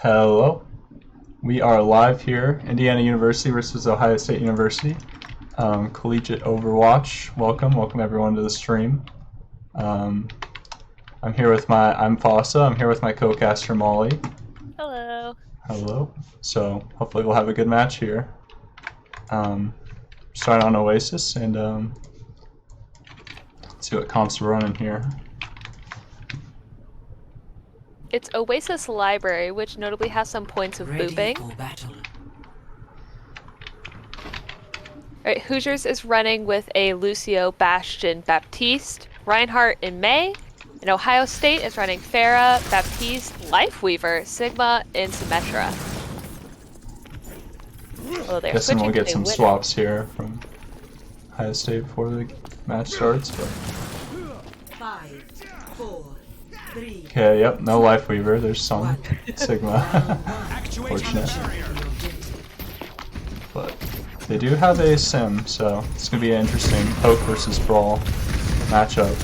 Hello. We are live here, Indiana University versus Ohio State University. Collegiate Overwatch. Welcome everyone to the stream. I'm Fossa. I'm here with my co-caster Molly. Hello. Hello. So hopefully we'll have a good match here. Start on Oasis and see what comps are running here. It's Oasis Library, which notably has some points of booping. Alright, Hoosiers is running with a Lucio, Bastion, Baptiste, Reinhardt in May, and Ohio State is running Farah, Baptiste, Lifeweaver, Sigma, and Symmetra. Oh, they're Guessing we'll get some winning. swaps here from Ohio State before the match starts. But... 5, 4, 3. Okay, yep, no Lifeweaver. There's some Sigma. Fortunate. But they do have a sim, so it's gonna be an interesting poke versus brawl matchup.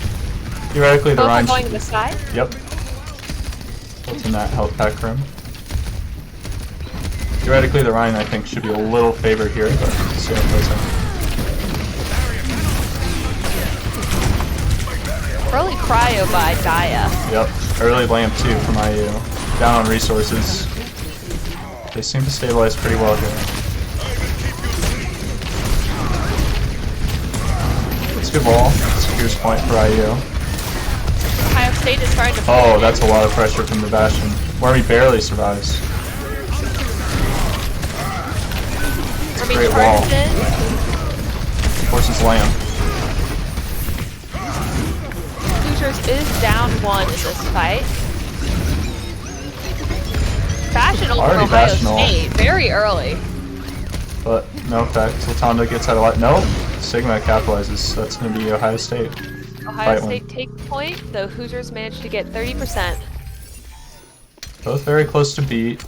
Theoretically, the Rhine going to the side? Yep. What's in that health pack room? Theoretically, the Rhine, I think, should be a little favored here, but let's see how it plays out. Early cryo by Daya. Yep. Early lamp too from IU. Down on resources. They seem to stabilize pretty well here. It's a good ball. It's a fierce point for IU. Ohio State is trying to Oh, that's a lot of pressure from the Bastion. Wormy barely survives. It's a great wall. Forces lamp. Hoosiers is down 1 in this fight. Bastion over Already Ohio Bastion ult. State, very early. But no effect. Latanda gets out of light. Nope. Sigma capitalizes. That's going to be Ohio State. Ohio Fight State win. takes point, though Hoosiers managed to get 30%. Both very close to beat.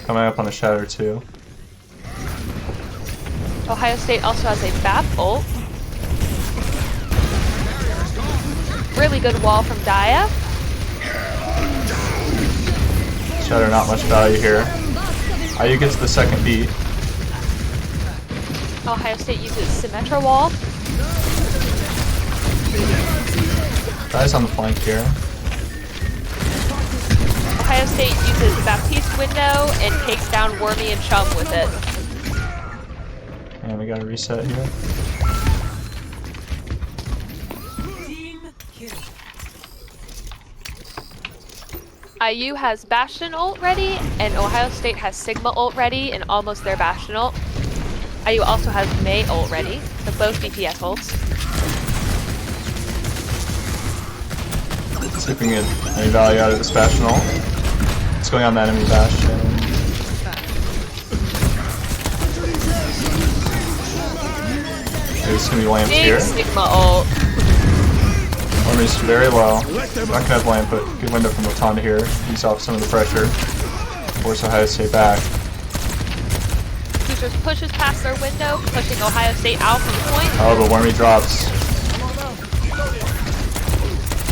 Coming up on a shatter too. Ohio State also has a BAP ult. Really good wall from Daya. Shatter not much value here. IU gets the second beat. Ohio State uses Symmetra wall. Guys on the flank here. Ohio State uses Baptiste window and takes down Wormy and Chum with it. And we got a reset here. Team kill. IU has Bastion ult ready, and Ohio State has Sigma ult ready and almost their Bastion ult. IU also has May ult ready, so both DPS ults. See if we can get any value out of this Bastion ult. It's going on the enemy Bastion. Okay, this is going to be lamps Big here. Sigma ult. Wormy's very low. Not going to have lamp, but good window from Latanda here. Ease off some of the pressure. Force Ohio State back. Hoosiers pushes past their window, pushing Ohio State out from the point. Oh, but Wormy drops.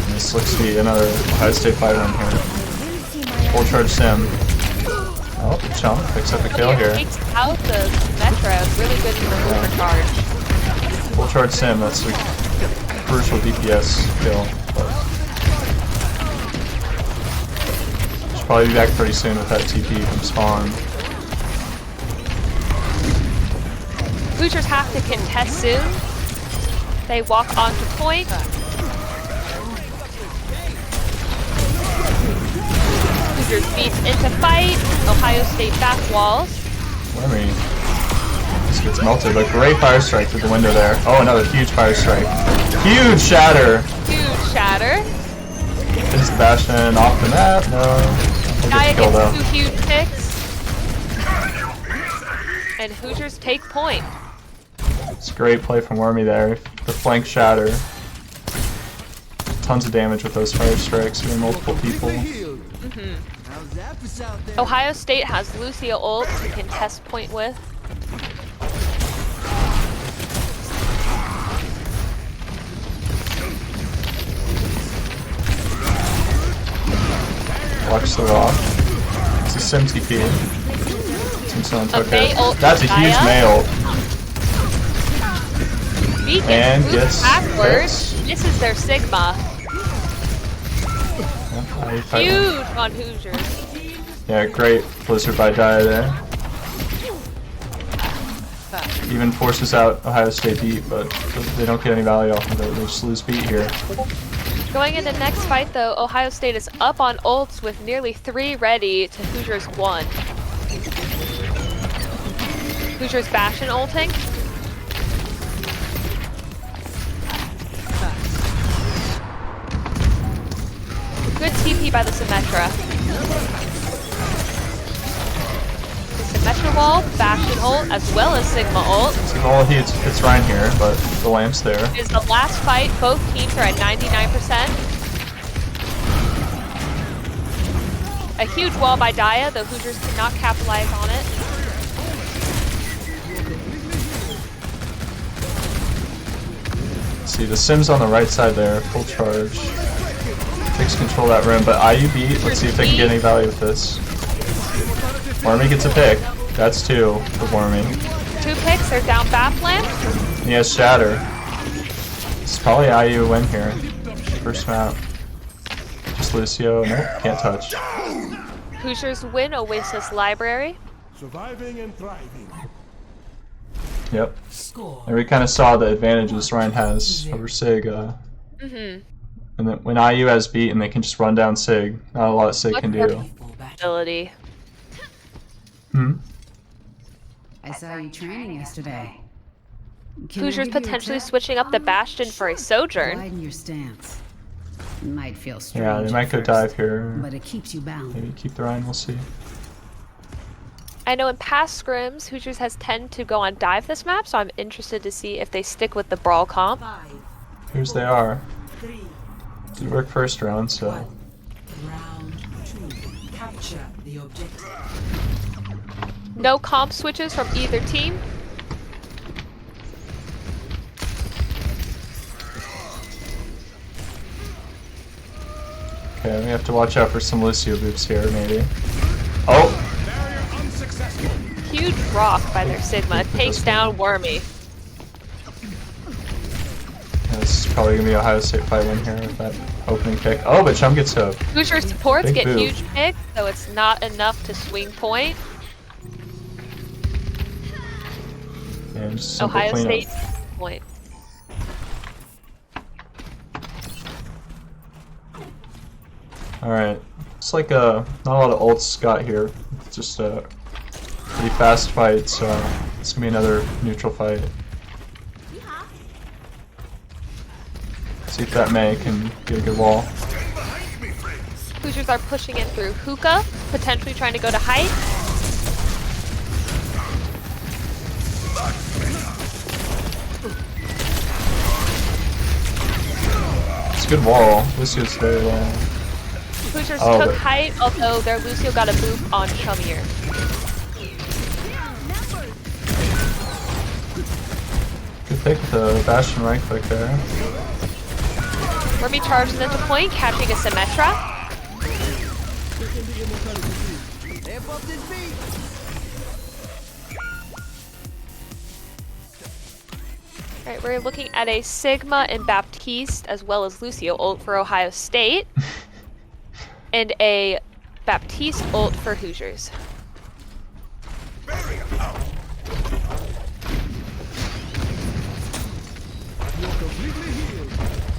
And this looks to be another Ohio State fight run here. Full charge sim. Oh, Chump picks up a kill here. Takes out the Metro. Really good for charge. Full charge sim, that's a crucial DPS kill. But should probably be back pretty soon with that TP from spawn. Hoosiers have to contest soon. They walk onto point. Hoosiers beats into fight. Ohio State back walls. Wormy just gets melted, but great fire strike through the window there. Oh, another huge fire strike. Huge shatter! Huge shatter. Is the Bastion off the map? No. Daya Kill though. gets 2 huge picks. And Hoosiers take point. It's a great play from Wormy there. The flank shatter. Tons of damage with those fire strikes from multiple people. Ohio State has Lucio ult to contest point with. Bucks the Rock. It's a Sim TP. Seems someone took it. That's a huge May ult. And gets backwards. This is their Sigma. Yeah, huge on Hoosiers. Yeah, great Blizzard by Dia there. Even forces out Ohio State beat, but they don't get any value off of it. They just lose beat here. Going into next fight though, Ohio State is up on ults with nearly 3 ready to Hoosiers 1. Hoosiers Bastion ulting. Good TP by the Symmetra. Symmetra wall, Bastion ult, as well as Sigma ult. Sigma ult hits Ryan here, but the lamp's there. It is the last fight. Both teams are at 99%. A huge wall by Dia, though Hoosiers cannot capitalize on it. See, the Sim's on the right side there, full charge. Takes control of that room, but IU beat. Let's see if they can get any value with this. Wormy gets a pick. That's 2 for Wormy. 2 picks, they're down Baffland. He has Shatter. It's probably IU win here. First map. Just Lucio. Nope, can't touch. Hoosiers win Oasis Library. Surviving and thriving. Yep. Score. And we kind of saw the advantages Ryan has over Sig. And then when IU has beat and they can just run down Sig, not a lot Sig can do. Ability. I saw you training yesterday. Hoosiers potentially switching up the Bastion for a Sojourn. Widen your stance. It might feel strange. Yeah, they might go dive here. But it keeps you bound. Maybe keep the Ryan, we'll see. I know in past scrims, Hoosiers has tended to go on dive this map, so I'm interested to see if they stick with the Brawl comp. 5, Here's they are. 3, Did work first round, so. round 2. Capture the objective. No comp switches from either team. Okay, we have to watch out for some Lucio boops here, maybe. Oh! Huge rock by their Sigma. Takes down Wormy. Yeah, this is probably gonna be Ohio State fight win here with that opening pick. Oh, but Chum gets hooked. Hoosier supports Big get boop. huge picks, so it's not enough to swing point. And just simple Ohio cleanup. State point. Alright. It's like not a lot of ults got here. It's just a pretty fast fight, so it's gonna be another neutral fight. See if that May can get a good wall. Hoosiers are pushing in through Hookah, potentially trying to go to height. It's a good wall. Lucio's very long. Hoosiers Oh, took but- height, although their Lucio got a boop on Chummier. Good pick with the Bastion right click there. Wormy charging into point, catching a Symmetra. Alright, we're looking at a Sigma and Baptiste, as well as Lucio ult for Ohio State. And a Baptiste ult for Hoosiers.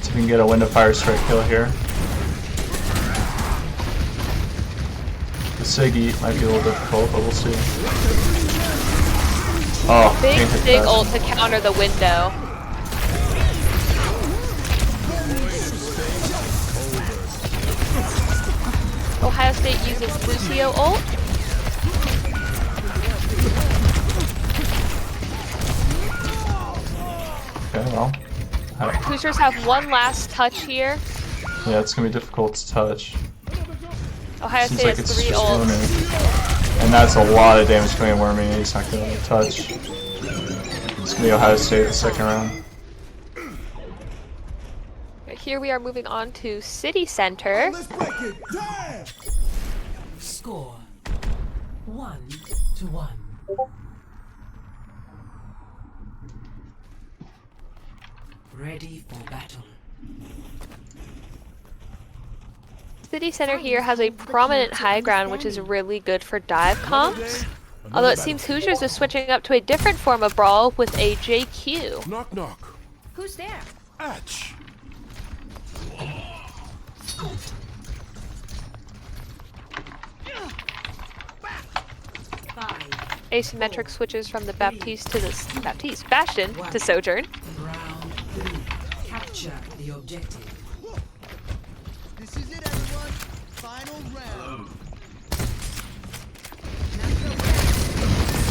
See if we can get a wind of fire strike kill here. The Siggy might be a little difficult, but we'll see. Oh, Big, can't hit big that. ult to counter the window. Ohio State uses Lucio ult. Okay, well. Hoosiers have one last touch here. Yeah, it's gonna be difficult to touch. Ohio Seems State like has it's 3 just ults. Wormy. And that's a lot of damage coming at Wormy. He's not gonna touch. It's gonna be Ohio State the second round. Here we are moving on to City Center. Let's break it. Damn! Score 1-1. Ready for battle. City Center here has a prominent high ground, which is really good for dive comps. Although it seems Hoosiers is switching up to a different form of brawl with a JQ. Knock knock. Who's there? Atch. Asymmetric switches from the Baptiste to the Bastion to Sojourn. Round 3. Capture the objective. This is it, everyone. Final round.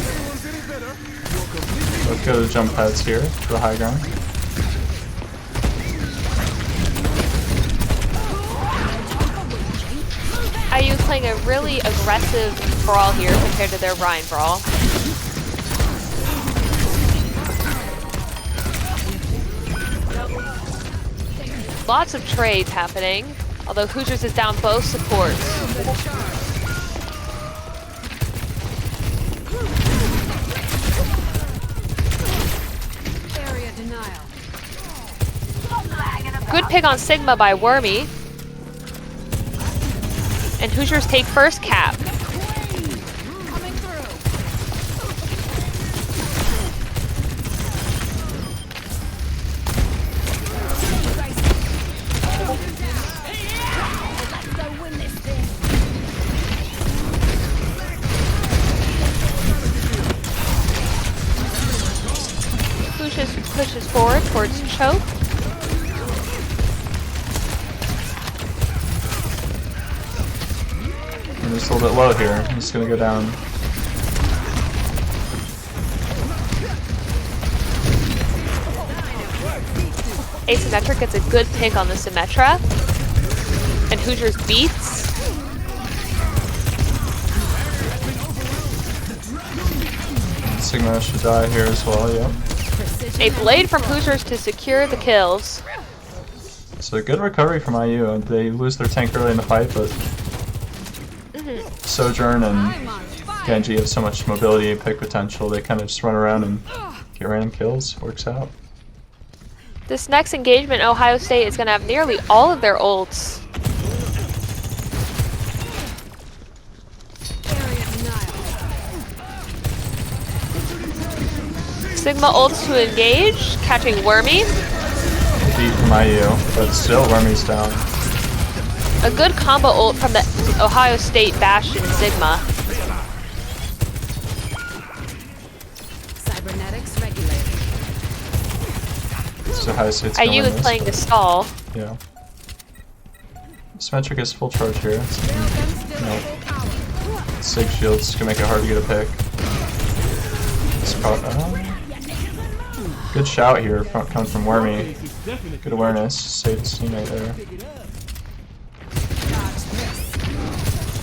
Everyone's getting better. You're completely Let's go to jump pads here to the high ground. IU playing a really aggressive brawl here compared to their Rhine brawl. Lots of trades happening, although Hoosiers is down both supports. Area denial. Good pick on Sigma by Wormy. And Hoosiers take first cap. Coming through. Pushes forward towards choke. I'm just a little bit low here. I'm just gonna go down. Asymmetric gets a good pick on the Symmetra. And Hoosiers beats. Sigma should die here as well, yeah. A blade from Hoosiers to secure the kills. So good recovery from IU. They lose their tank early in the fight, but Sojourn and Genji have so much mobility and pick potential. They kind of just run around and get random kills. Works out. This next engagement, Ohio State is going to have nearly all of their ults. Sigma ults to engage, catching Wormy. Beat from IU, but still Wormy's down. A good combo ult from the Ohio State Bastion Sigma. Cybernetics regulated. So Ohio State's IU is playing the stall. Yeah. Symmetric is full charge here. Nope. Sig shields can make it hard to get a pick. Good shout here coming from Wormy. Good awareness. Saved his teammate there.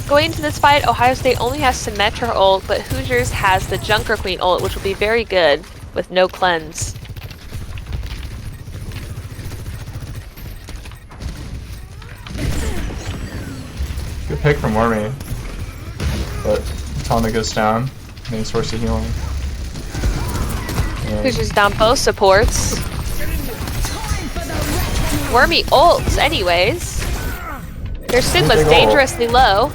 Going into this fight, Ohio State only has Symmetra ult, but Hoosiers has the Junker Queen ult, which will be very good with no cleanse. Good pick from Wormy. But Tana goes down. Main source of healing. And Hoosiers down both supports. Wormy ults anyways. Their Sigma's big ult. dangerously low.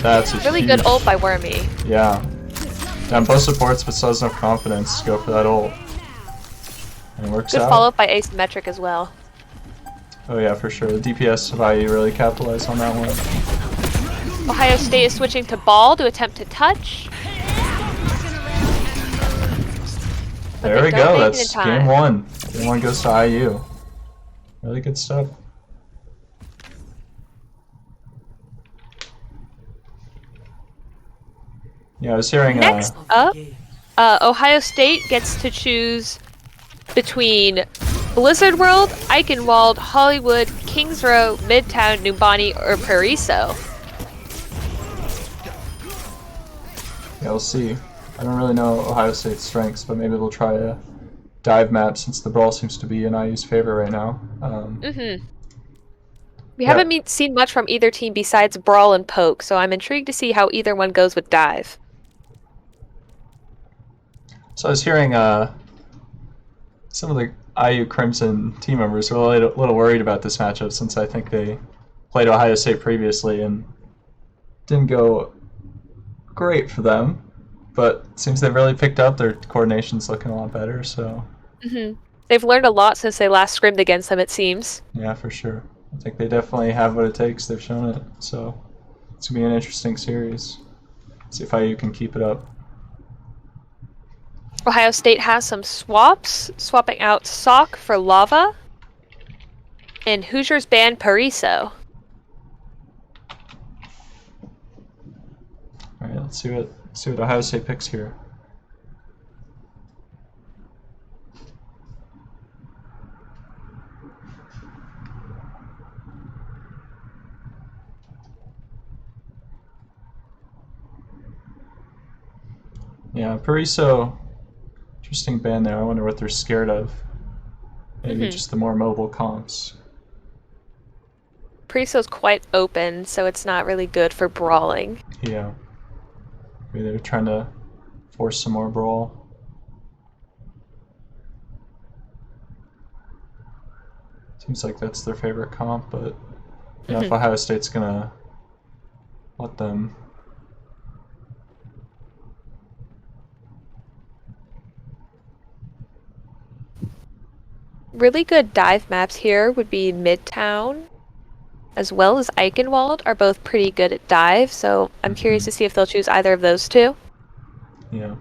that's a Really huge, good ult by Wormy. Yeah. Down both supports, but still has enough confidence to go for that ult. And it works Good out. follow up by Asymmetric as well. Oh yeah, for sure. The DPS of IU really capitalized on that one. Ohio State is switching to ball to attempt to touch. But There they we don't go. make it in That's time. game one. Game one goes to IU. Really good stuff. Yeah, I was hearing. Next up, Ohio State gets to choose between Blizzard World, Eichenwald, Hollywood, Kings Row, Midtown, Numbani, or Paraiso. Yeah, we'll see. I don't really know Ohio State's strengths, but maybe they'll try a dive map since the brawl seems to be in IU's favor right now. We Yeah. haven't seen much from either team besides Brawl and Poke, so I'm intrigued to see how either one goes with Dive. So I was hearing some of the IU Crimson team members were a little worried about this matchup since I think they played Ohio State previously and didn't go great for them. But it seems they've really picked up. Their coordination's looking a lot better. So They've learned a lot since they last scrimmed against them, it seems. yeah, for sure. I think they definitely have what it takes. They've shown it. So it's gonna be an interesting series. See if IU can keep it up. Ohio State has some swaps, swapping out Sock for Lava, and Hoosiers ban Pariso. All right, let's see what Ohio State picks here. Yeah, Pariso, interesting ban there. I wonder what they're scared of. Maybe just the more mobile comps. Pariso's quite open, so it's not really good for brawling. Yeah. Maybe they're trying to force some more brawl. Seems like that's their favorite comp, but yeah, if Ohio State's gonna let them. Really good dive maps here would be Midtown, as well as Eichenwald are both pretty good at dive, so I'm curious to see if they'll choose either of those two. Yeah.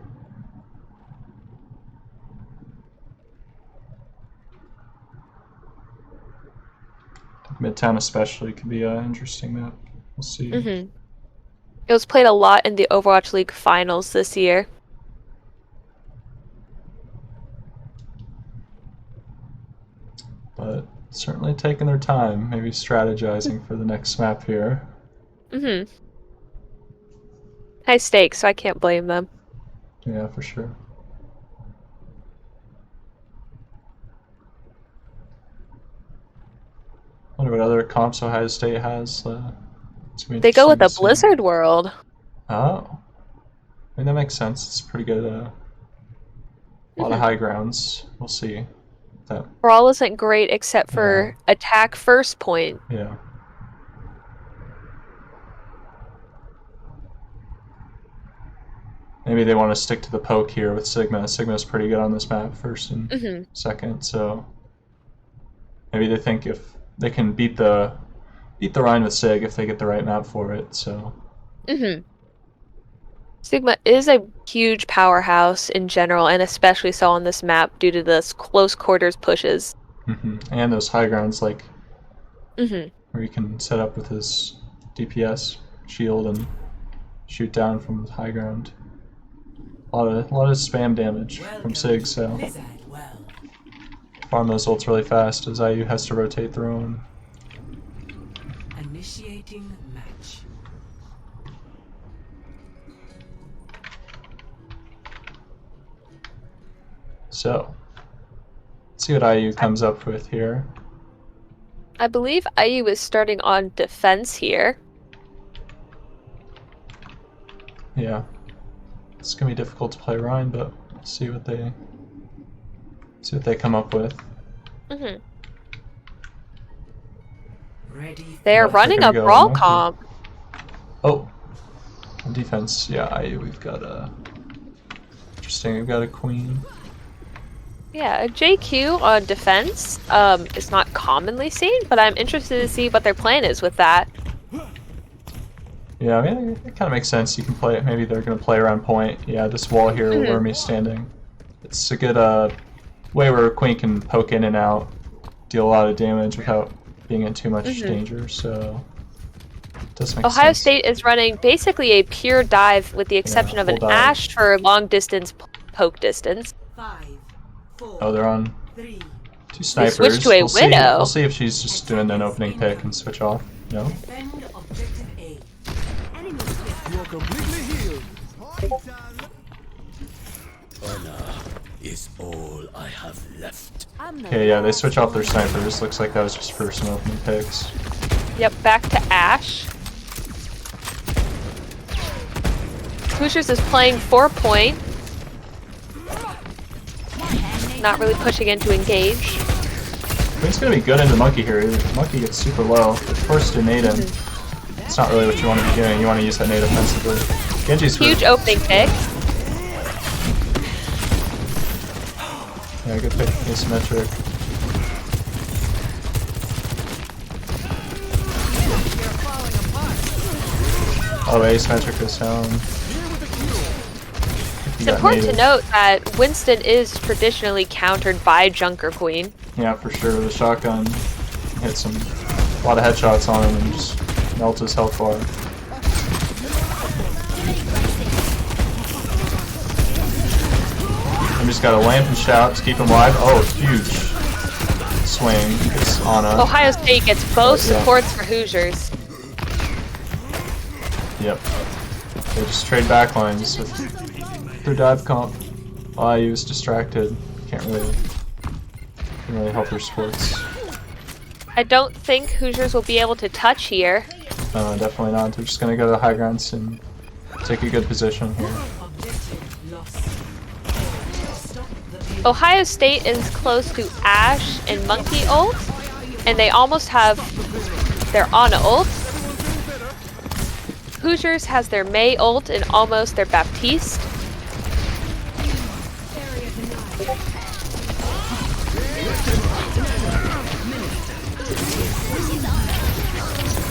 Midtown especially could be an interesting map. We'll see. It was played a lot in the Overwatch League finals this year. But certainly taking their time, maybe strategizing for the next map here. High stakes, so I can't blame them. Yeah, for sure. Wonder what other comps Ohio State has. They go with a a Blizzard World. Oh. I mean, that makes sense. It's pretty good. A lot of high grounds. We'll see. Brawl isn't great except for attack first point. Yeah. Maybe they want to stick to the poke here with Sigma. Sigma's pretty good on this map, first and second, so maybe they think if they can beat the Rhine with Sig if they get the right map for it, so. Sigma is a huge powerhouse in general, and especially so on this map due to the close quarters pushes. And those high grounds, like, where he can set up with his DPS shield and shoot down from the high ground. A lot of spam damage from Sig, so farm those ults really fast as IU has to rotate their own. Initiating match. So, let's see what IU comes up with here. I believe IU is starting on defense here. Yeah. It's gonna be difficult to play Rhine, but we'll see what they come up with. Ready. They are running a brawl comp. Oh, on defense, yeah, IU. We've got interesting. We've got a queen. Yeah, a JQ on defense is not commonly seen, but I'm interested to see what their plan is with that. Yeah, I mean, it kind of makes sense. You can play it. Maybe they're going to play around point. Yeah, this wall here where me standing. It's a good way where Queen can poke in and out, deal a lot of damage without being in too much danger. So it does make Ohio sense. State is running basically a pure dive with the exception of an full dive. Ashe for long distance poke distance. 5, 4, Oh, they're on 3. two snipers. switched to a We'll see. Widow. We'll see if she's just doing an opening pick and switch off. No. Defend objective A. You're completely healed. Is all I have left. I'm the Okay, yeah, they last switch off their one. snipers. Looks like that was just for some opening picks. Yep, back to Ash. Hoosiers is playing 4-point. Not really pushing in to engage. I think it's gonna be good into Monkey here. Monkey gets super low. It's forced to nade him. It's not really what you want to be doing. You want to use that nade offensively. Genji's Huge opening pick. Yeah, good pick. Asymmetric. Oh, asymmetric is down. It's important to note that Winston is traditionally countered by Junker Queen. Yeah, for sure. The shotgun hits him. A lot of headshots on him and just melts his health bar. I'm just got a lamp and shout to keep him alive. Oh, huge swing. It's Ana. Ohio State gets both supports for Hoosiers. Yep. They just trade backlines with their dive comp. IU is distracted. Can't really help their sports. I don't think Hoosiers will be able to touch here. No, definitely not. They're just gonna go to the high grounds and take a good position here. Ohio State is close to Ash and Monkey ult, and they almost have their Ana ult. Hoosiers has their Mei ult and almost their Baptiste.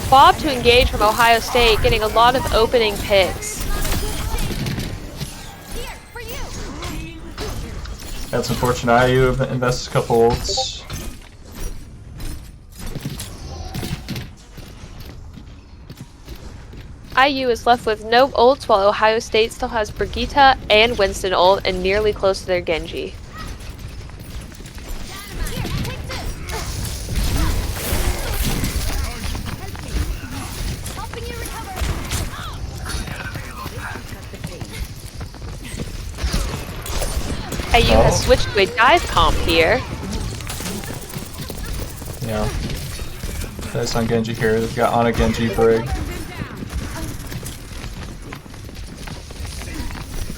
Bob to engage from Ohio State, getting a lot of opening picks. That's unfortunate. IU invests a couple ults. IU is left with no ults while Ohio State still has Brigitte and Winston ult and nearly close to their Genji. IU has switched to a dive comp here. Yeah. That's on Genji here. They've got Ana Genji Brig.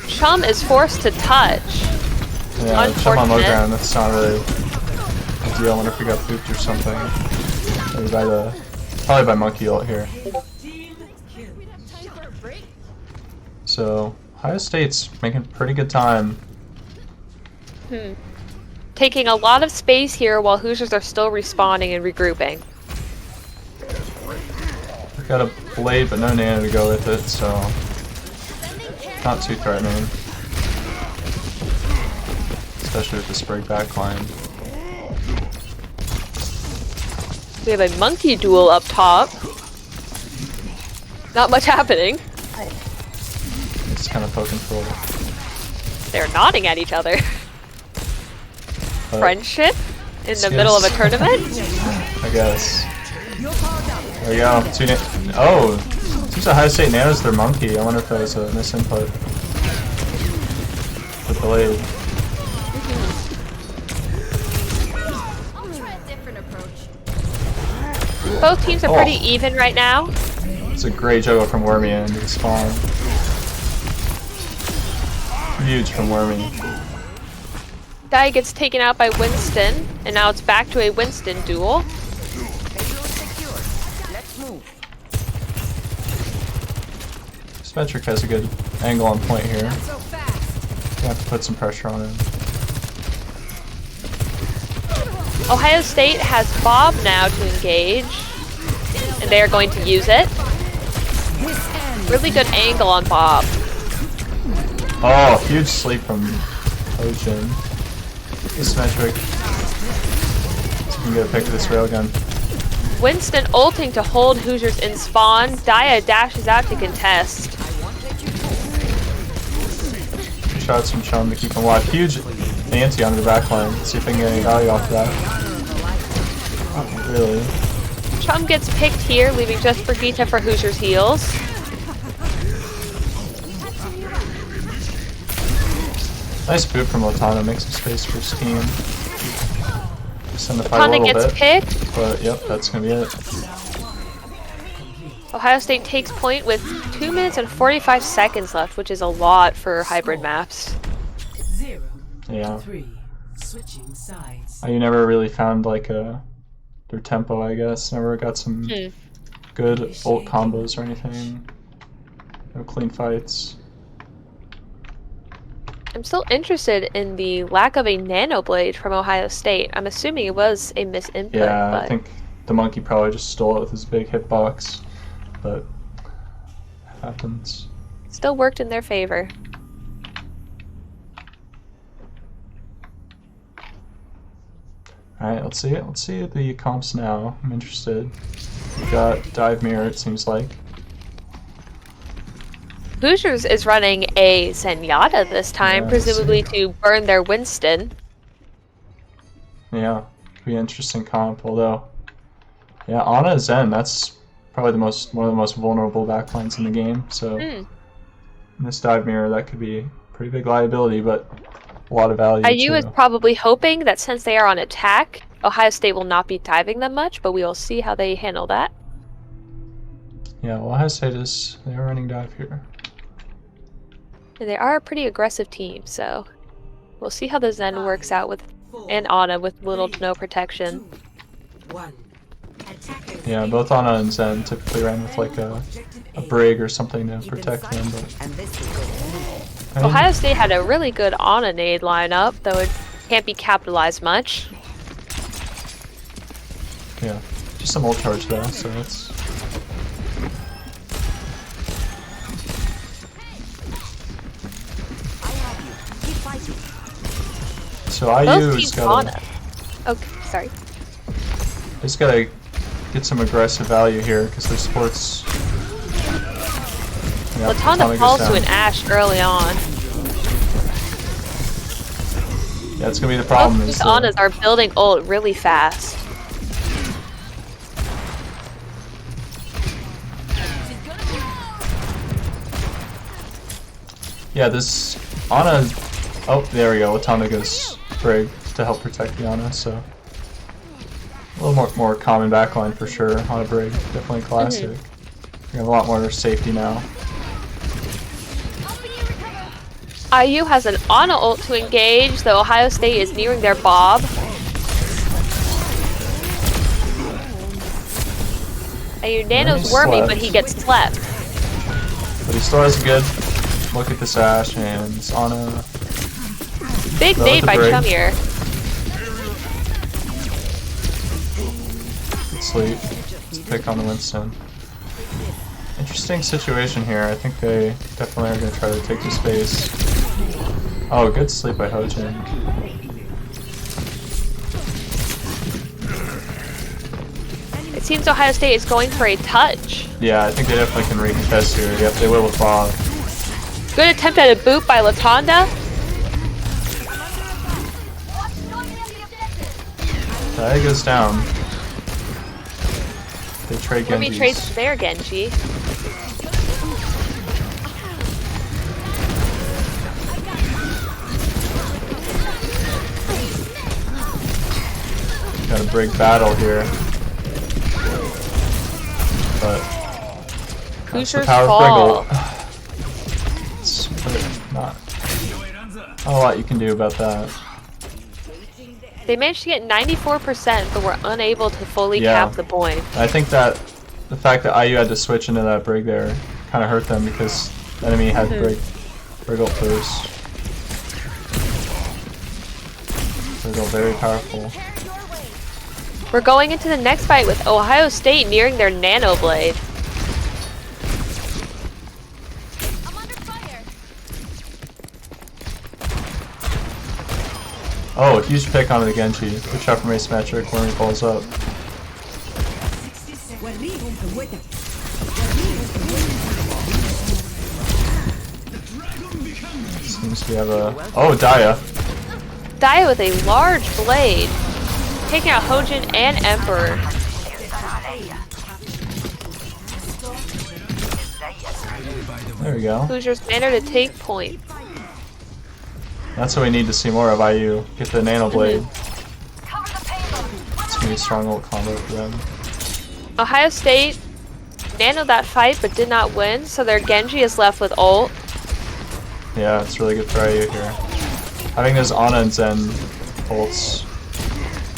Chum is forced to touch. Yeah, Chum on low Unfortunate. ground. That's not really ideal. I wonder if we got pooped or something. Maybe probably by Monkey ult here. So Ohio State's making pretty good time. Taking a lot of space here while Hoosiers are still respawning and regrouping. We've got a blade but no nano to go with it, so not too threatening. Especially with the Sprig backline. We have a monkey duel up top. Not much happening. It's kind of poking for They're nodding at each other. but Friendship in the Excuse- middle of a tournament? I guess. There we go. Oh! Seems Ohio State nanos their monkey. I wonder if that was a misinput. The blade. I'll try a different approach. Both teams are pretty even right now. It's a great juggle from Wormy into the spawn. Huge from Wormy. Guy gets taken out by Winston, and now it's back to a Winston duel. Symmetric has a good angle on point here. So fast. You have to put some pressure on him. Ohio State has Bob now to engage, and they are going to use it. Really good angle on Bob. Oh, huge sleep from Ocean. Asymmetric. So we can get a pick of this railgun. Winston ulting to hold Hoosiers in spawn. Daya dashes out to contest. Shots from Chum to keep him alive. Huge anti on the back line. See if I can get any value off of that. Not really. Chum gets picked here, leaving just Brigitte for Hoosiers heals. Nice boot from Latana. Makes some space for his team. Just in the fight a Tana little gets bit. picked. But yep, that's gonna be it. Ohio State takes point with 2 minutes and 45 seconds left, which is a lot for hybrid maps. 0 Yeah. 3. Switching sides. You never really found like their tempo, I guess. Never got some good ult combos or anything. No clean fights. I'm still interested in the lack of a nano blade from Ohio State. I'm assuming it was a misinput. Yeah, but I think the monkey probably just stole it with his big hitbox, but it happens. still worked in their favor. Alright, let's see it. Let's see the comps now. I'm interested. We've got Dive Mirror, it seems like. Hoosiers is running a Zenyatta this time, Yeah, presumably to burn their Winston. Yeah, could be an interesting comp, although yeah, Ana Zen, that's probably one of the most vulnerable backlines in the game, so in this Dive Mirror that could be a pretty big liability, but a lot of value IU too. is probably hoping that since they are on attack, Ohio State will not be diving them much, but we will see how they handle that. Yeah, well, Ohio State they are running dive here. And they are a pretty aggressive team, so we'll see how the Zen works out with and Ana with little to no protection. 1. Attackers. Yeah, both Ana and Zen typically ran with like a brig or something to protect them, but I mean, Ohio State had a really good Ana nade lineup, though it can't be capitalized much. yeah, just some ult charge though, so that's so Both IU's teams got Ana. Okay, sorry. just gotta get some aggressive value here because their sports. Yep, Latonda goes falls to down. an Ashe early on. Yeah, it's gonna be the problem. Both Is these Anas are building ult really fast. yeah, this Ana. Oh, there we go. Latonda goes brig to help protect the Ana, so a little more common backline for sure. On a brig, definitely classic. We have a lot more safety now. IU has an Ana ult to engage, though Ohio State is nearing their Bob. IU Nano's wormy, but he gets slept. But he still has a good look at this Ashe, and it's Ana. Big Go with nade the by brig. Chumier. Good sleep. Let's pick on the Winston. Interesting situation here. I think they definitely are going to try to take the space. Oh, good sleep by Hojin. It seems Ohio State is going for a touch. Yeah, I think they definitely can recontest here. Yep, they will with Bob. Good attempt at a boot by Latonda. That goes down. They trade Wormy Genjis. trades their Genji. Got a brig battle here. But that's the Hoosiers power fall. of Briggle. It's really not a lot you can do about that. They managed to get 94%, but were unable to fully Yeah. cap the point. I think that the fact that IU had to switch into that brig there kind of hurt them because the enemy had Briggle first. Briggle very powerful. We're going into the next fight with Ohio State nearing their Nano Blade. I'm under fire. Oh, huge pick onto the Genji. Good shot from Asymmetric when he falls up. Seems we have a... Oh, Daya. Daya with a large blade, taking out Hojin and Emperor. There we go. Hoosiers managed to take point. That's what we need to see more of IU. Get the Nano Blade. It's gonna be a strong ult combo for them. Ohio State nanoed that fight but did not win, so their Genji is left with ult. Yeah, it's really good for IU here. Having those Ana and Zen ults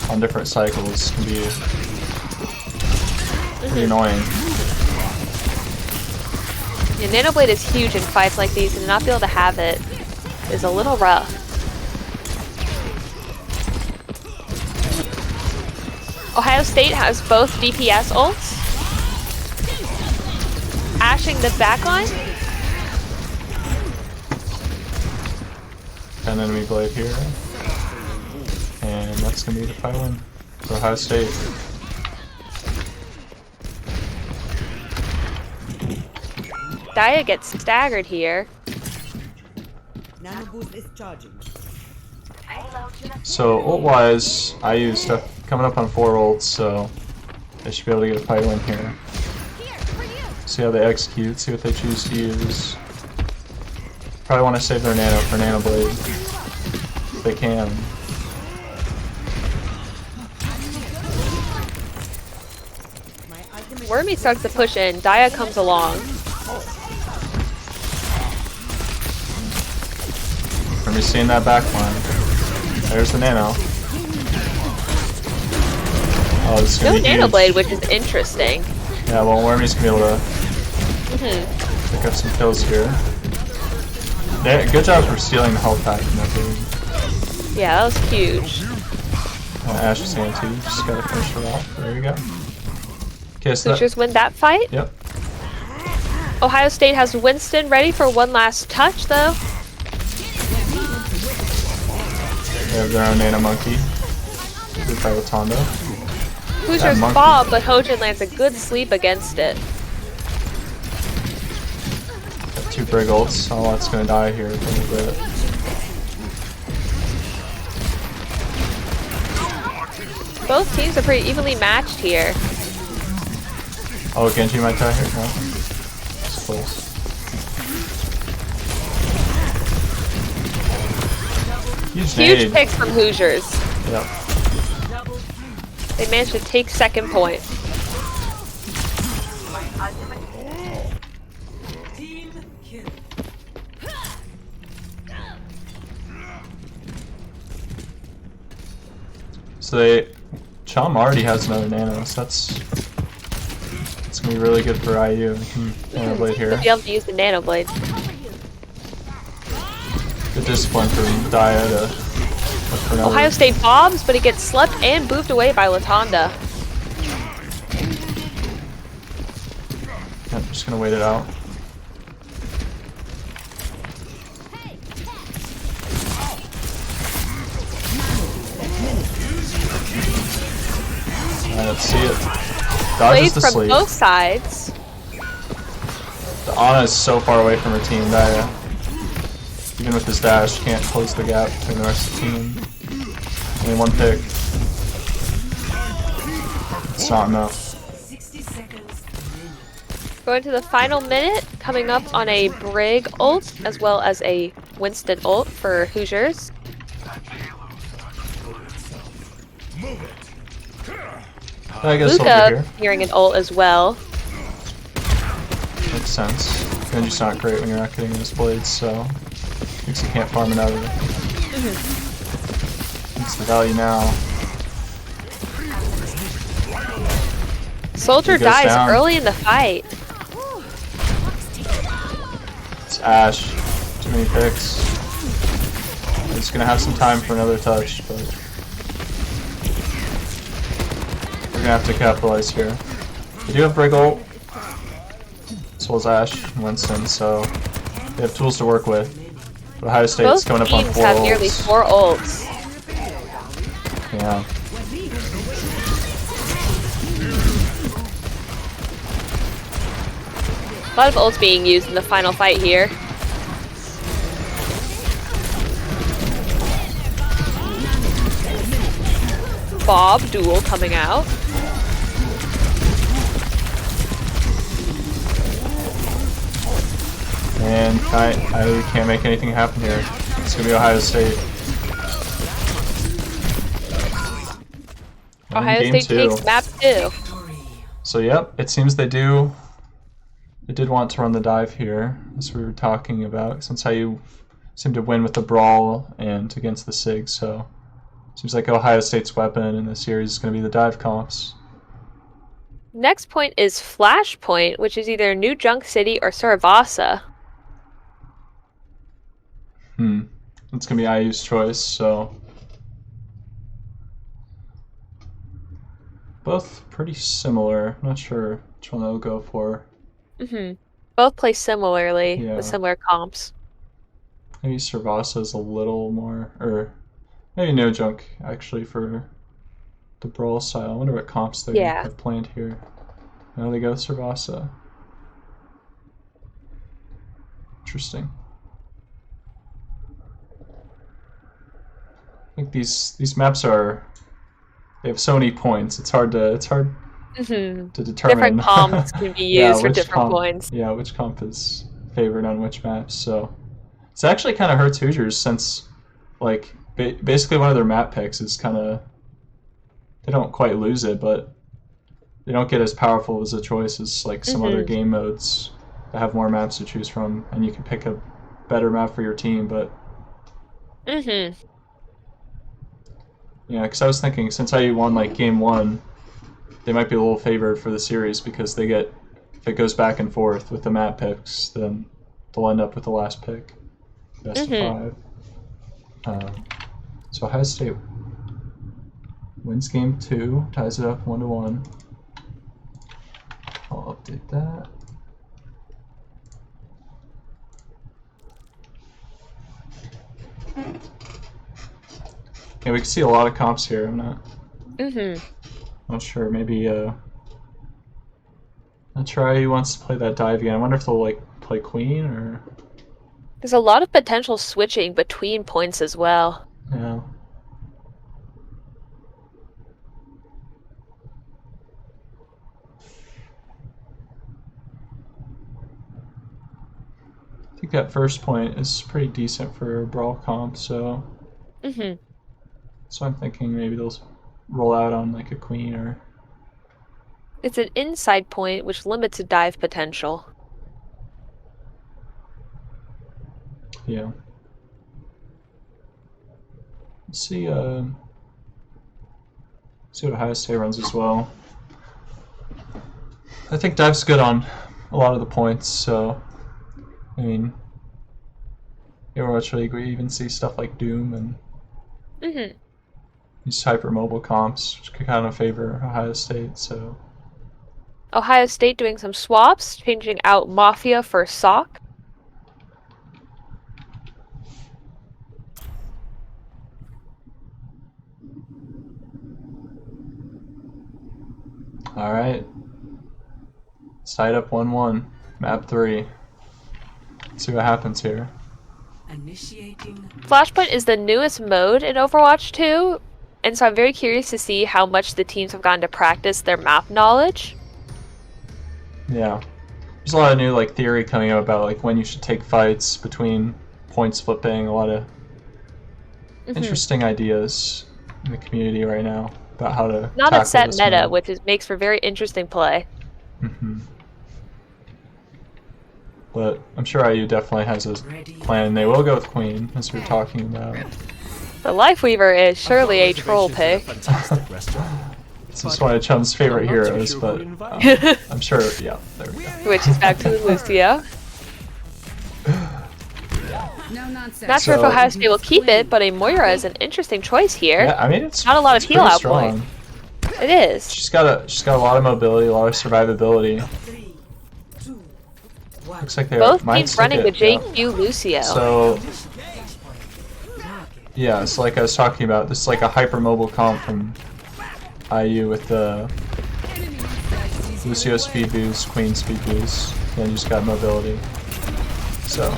on different cycles can be pretty annoying. Yeah, Nano Blade is huge in fights like these, and to not be able to have it is a little rough. Ohio State has both DPS ults. Ashing the backline. 10 enemy blade here. And that's going to be the fight win for Ohio State. Daya gets staggered here. Nano boost is charging. So ult-wise, IU stuff coming up on 4 ults, so they should be able to get a fight win here. See how they execute, see what they choose to use. Probably want to save their nano for Nano Blade. If they can. Wormy starts to push in. Daya comes along. Wormy's seeing that back line. There's the nano. Oh, this is No gonna be Nano huge. Blade, which is interesting. Yeah, well, Wormy's gonna be able to pick up some kills here. Good job for stealing the health pack from that dude. Yeah, that was huge. Ash is hand too. Just gotta finish her off. There you go. Okay, so Hoosiers win that fight. Yep. Ohio State has Winston ready for one last touch, though. They have their own Nano Monkey. Good fight with Tondo. Hoosiers monkey. fall, but Hojin lands a good sleep against it. Got 2 brig ults. Oh, that's gonna die here in a little bit. Both teams are pretty evenly matched here. Oh, Genji might die here. No. It's close. Huge Huge nade. picks from Hoosiers. Yep. They managed to take second point. Team kill. So Chum already has another nano, so that's gonna be really good for IU. Nano Blade here. To be able to use the Nano Blade. Good discipline from Daya to look for another. Ohio State bombs, but it gets slept and boofed away by Latonda. Yep, just gonna wait it out. Alright, let's see it. Dodges Blades the from sleep. both sides. The Ana is so far away from her team, Daya. Even with his dash, can't close the gap between the rest of the team. Only 1 pick. It's not enough. 60 seconds. Going to the final minute, coming up on a Brig ult, as well as a Winston ult for Hoosiers. I guess over Luca here. hearing an ult as well. Makes sense. Genji's not great when you're not getting his blades, so thinks he can't farm it out of it. It's the value now. Soldier He goes dies down. early in the fight. It's Ash. Too many picks. He's gonna have some time for another touch, but we're gonna have to capitalize here. We do have Brig ult, as well as Ash and Winston, so they have tools to work with. But Ohio State's Both coming up on teams 4 have ults. nearly 4 ults. Yeah. A lot of ults being used in the final fight here. Bob duel coming out. And I can't make anything happen here. It's gonna be Ohio State. Ohio Game State 2. takes map 2. So yep, it seems they do I did want to run the dive here, as we were talking about, since IU seem to win with the brawl and against the SIG, so seems like Ohio State's weapon in this series is going to be the dive comps. Next point is Flashpoint, which is either New Junk City or Surabasa. It's going to be IU's choice, so both pretty similar. I'm not sure which one they'll go for. Both play similarly Yeah. with similar comps. Maybe Surabasa is a little more, or maybe No Junk actually for the brawl style. I wonder what comps they have planned here. Now they go Surabasa. Interesting. I think these maps they have so many points. It's hard to determine. Different comps can be used for different points. Yeah, which comp is favored on which maps. So it's actually kind of hurts Hoosiers since, like, basically one of their map picks is kind of, they don't quite lose it, but they don't get as powerful as a choice as like some other game modes that have more maps to choose from, and you can pick a better map for your team. But yeah, because I was thinking since IU won like game 1, they might be a little favored for the series because they get, if it goes back and forth with the map picks, then they'll end up with the last pick, best of 5. So Ohio State wins game 2, ties it up 1-1. I'll update that. Yeah, we can see a lot of comps here. I'm not sure. Maybe not sure how he wants to play that dive again. I wonder if they'll like play Queen or. There's a lot of potential switching between points as well. Yeah. I think that first point is pretty decent for brawl comp, so. So I'm thinking maybe they'll roll out on like a Queen or. It's an inside point, which limits a dive potential. Yeah. Let's see what Ohio State runs as well. I think dive's good on a lot of the points, so I mean, Overwatch League we even see stuff like Doom and these hyper mobile comps, which could kind of favor Ohio State. So Ohio State doing some swaps, changing out Mafia for Sock. all right, it's tied up 1-1. Map 3. Let's see what happens here. Initiating. Flashpoint is the newest mode in Overwatch 2, and so I'm very curious to see how much the teams have gotten to practice their map knowledge. Yeah, there's a lot of new like theory coming out about like when you should take fights between points flipping. A lot of interesting ideas in the community right now about how to Not a set this meta, mode. which makes for very interesting play. But I'm sure IU definitely has a plan. They will go with Queen, as we were talking about. The Lifeweaver is surely a troll pick. This is one of Chum's favorite heroes, but I'm sure, yeah, there we go. Which is back to the Lucio. No nonsense. Not sure if So- Ohio State will keep it, but a Moira is an interesting choice here. Yeah, I mean, it's Not a lot of it's heal pretty out strong. point. It is. She's got a lot of mobility, a lot of survivability. 3, 2, 1. Looks like they Both might teams stick running the it, yeah. JQ Lucio. So yeah, so like I was talking about, this is like a hyper mobile comp from IU with the Lucio speed boost, Queen speed boost, then you just got mobility. So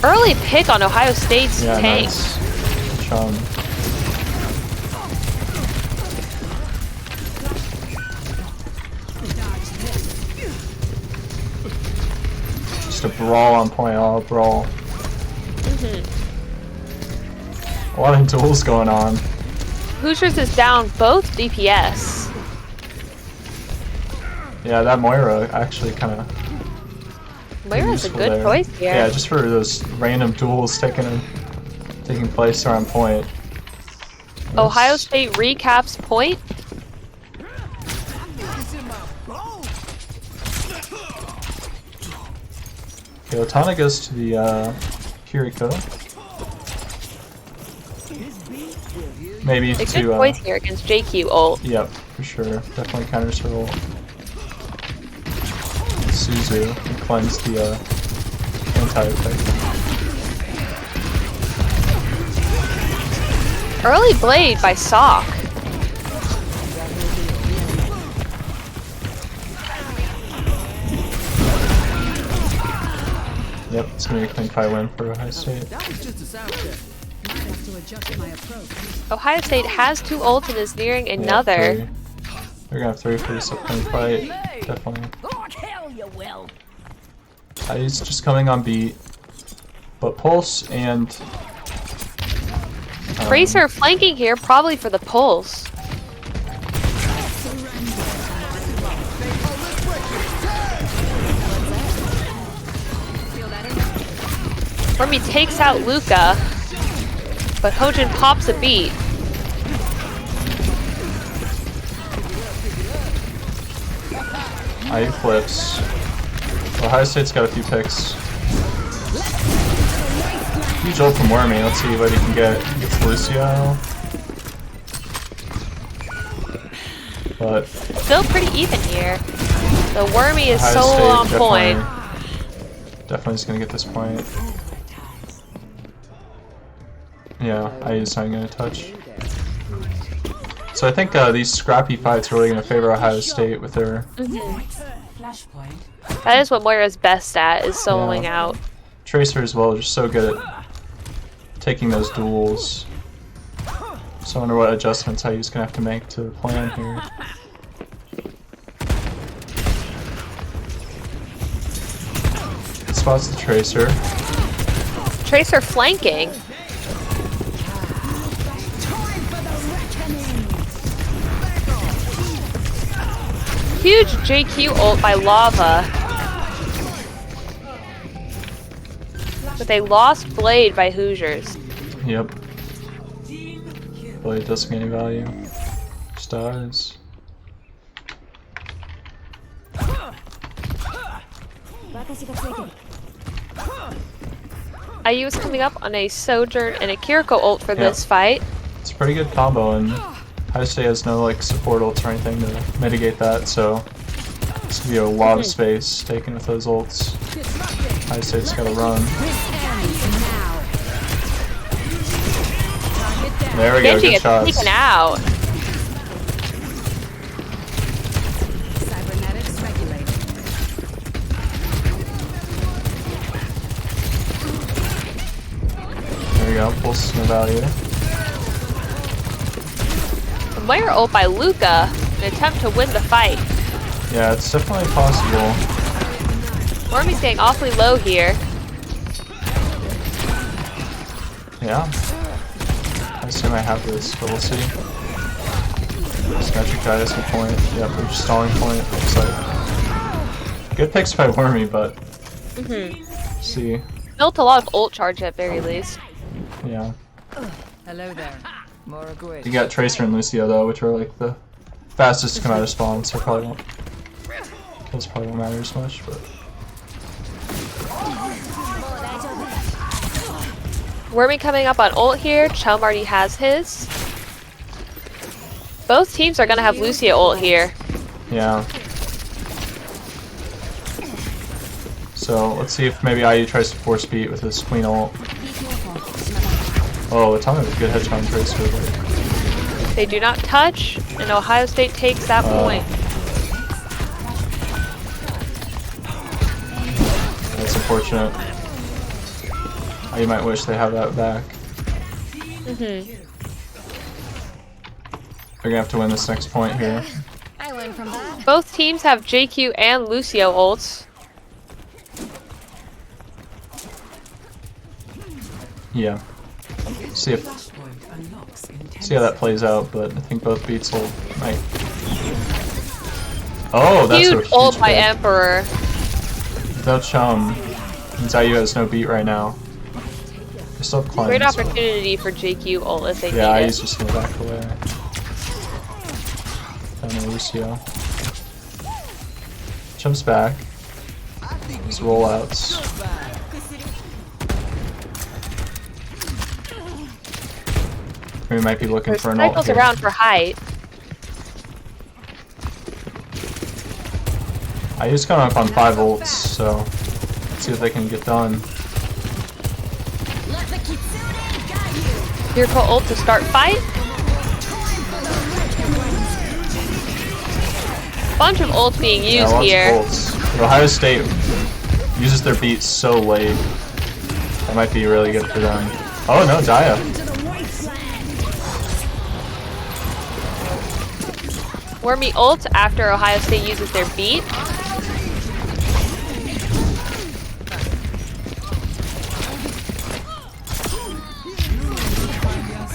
Early pick on Ohio State's yeah, tank. nice. Chum. Just a brawl on point, all brawl. A lot of duels going on. Hoosiers is down both DPS. Yeah, that Moira actually kind of. Moira's a good choice here. Yeah, just for those random duels taking place around point. Ohio State recaps point. Okay, Otana goes to the Kiriko. Maybe A good to choice here against JQ ult. Yep, for sure. Definitely counters her ult. Suzu and cleanse the anti-effect. Early blade by Sock. Yep, it's gonna be a clean fight win for Ohio State. That was just a sound check. Might have to adjust my approach. Ohio State has 2 ults and is nearing Yeah, another. 3. They're gonna have 3 for this upcoming fight. Definitely. Oh, hell you will. He's just coming on beat. But Pulse and Tracer flanking here, probably for the pulse. Wormy takes out Luca, but Hojin pops a beat. IU flips. Ohio State's got a few picks. Huge ult from Wormy. Let's see what he can get. He gets Lucio. But Still pretty even here. The Wormy is Ohio so State on point. definitely is gonna get this point. Yeah, IU's not gonna touch. So I think these scrappy fights are really gonna favor Ohio State with their. Flashpoint. That is what Moira's best at, is soloing Yeah. out. Tracer as well, just so good at taking those duels. So I wonder what adjustments IU's gonna have to make to the plan here. Spots the Tracer. Tracer flanking. Huge JQ ult by Lava. But they lost Blade by Hoosiers. Yep. Blade doesn't get any value. Just dies. IU is coming up on a Sojourn and a Kiriko ult for this fight. It's a pretty good combo, and Ohio State has no like support ults or anything to mitigate that, so it's gonna be a lot of space taken with those ults. Ohio State's gotta run. There we go, Genji good gets shots. taken out. Cybernetics regulated. There we go, pulse no value. Moira ult by Luca, an attempt to win the fight. Yeah, it's definitely possible. Wormy's getting awfully low here. Yeah. I assume I have this, but we'll see. Symmetric guys with point. Yep, they're just stalling point. Looks like good picks by Wormy, but see. Built a lot of ult charge at very least. Yeah. Hello there. More good. You got Tracer and Lucio though, which are like the fastest to come out of spawn, so probably won't. Those probably won't matter as much, but. Wormy coming up on ult here. Chum already has his. Both teams are gonna have Lucio ult here. Yeah. So let's see if maybe IU tries to force beat with his Queen ult. Oh, it's on a good headshot on Tracer. But They do not touch, and Ohio State takes that point. that's unfortunate. You might wish they have that back. They're gonna have to win this next point here. I learned from that. Both teams have JQ and Lucio ults. Yeah. See if unlocks in 10 See how that plays out, but I think both beats will might. Oh, that's a Huge ult huge by hit. Emperor. Without Chum, Zayu has no beat right now. They still have Great cleanse. opportunity for JQ ult if they Yeah, I need used it. just gonna back away. Down to Lucio. Jumps back. His rollouts. We might be looking There's for an ult cycles here. around for height. I used coming up on 5 ults, so let's see if they can get done. Kiriko ult to start fight. Bunch of ults being Yeah, used lots here. of ults. But Ohio State uses their beats so late. That might be really good for them. Oh no, Daya. Wormy ult after Ohio State uses their beat.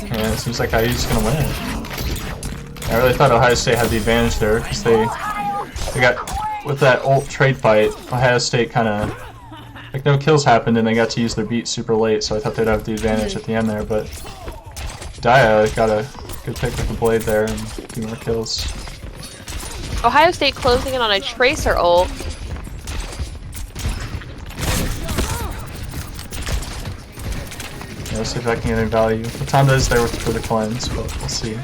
And it seems like IU's gonna win it. I really thought Ohio State had the advantage there because they got with that ult trade fight. Ohio State kind of like no kills happened and they got to use their beat super late, so I thought they'd have the advantage at the end there. But Daya got a good pick with the blade there and a few more kills. Ohio State closing in on a Tracer ult. Yeah, let's see if I can get any value. The time is there for the cleanse, but we'll see.